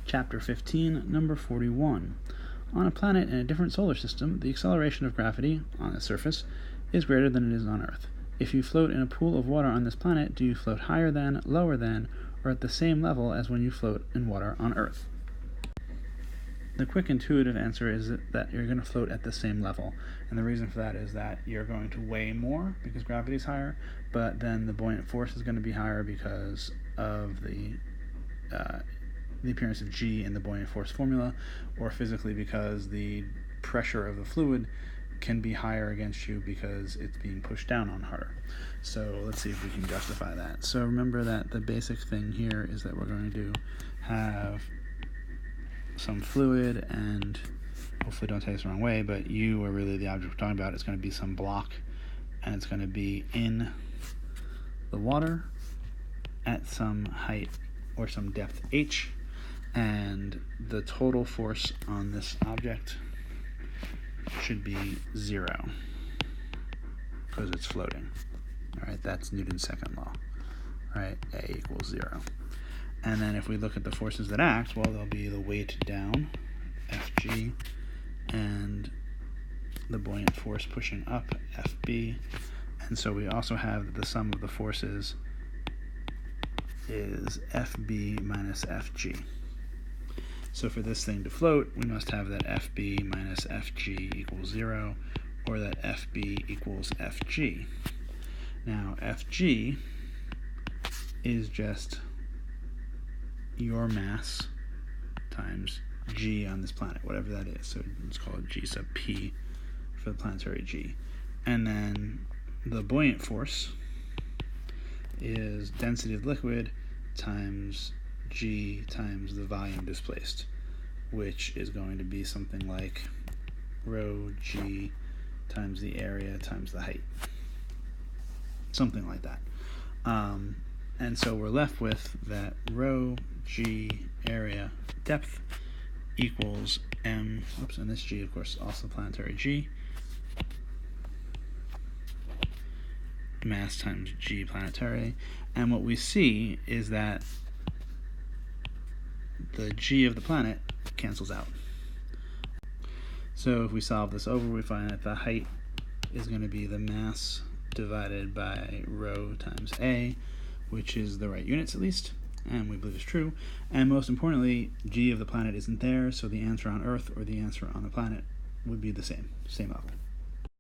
Chapter 15, number 41. On a planet in a different solar system, the acceleration of gravity on its surface is greater than it is on Earth. If you float in a pool of water on this planet, do you float higher than, lower than, or at the same level as when you float in water on Earth? The quick intuitive answer is that you're going to float at the same level, and the reason for that is that you're going to weigh more because gravity is higher, but then the buoyant force is going to be higher because of the appearance of G in the buoyant force formula, or physically because the pressure of the fluid can be higher against you because it's being pushed down on harder. So let's see if we can justify that. So remember that the basic thing here is that we're going to have some fluid, and hopefully don't take this the wrong way, but you are really the object we're talking about. It's going to be some block, and it's going to be in the water at some height or some depth h, and the total force on this object should be 0 because it's floating. All right, that's Newton's second law. All right, A equals 0. And then if we look at the forces that act, well, there'll be the weight down, Fg, and the buoyant force pushing up, Fb. And so we also have the sum of the forces is Fb minus Fg. So for this thing to float, we must have that Fb minus Fg equals 0, or that Fb equals Fg. Now, Fg is just your mass times G on this planet, whatever that is. So let's call it G sub P for the planetary G. And then the buoyant force is density of liquid times G times the volume displaced, which is going to be something like rho G times the area times the height. Something like that. And so we're left with that rho G area depth equals m, and this G, of course, also planetary G, mass times G planetary. And what we see is that the G of the planet cancels out. So if we solve this over, we find that the height is going to be the mass divided by rho times A, which is the right units at least, and we believe is true. And most importantly, G of the planet isn't there, so the answer on Earth or the answer on the planet would be the same level.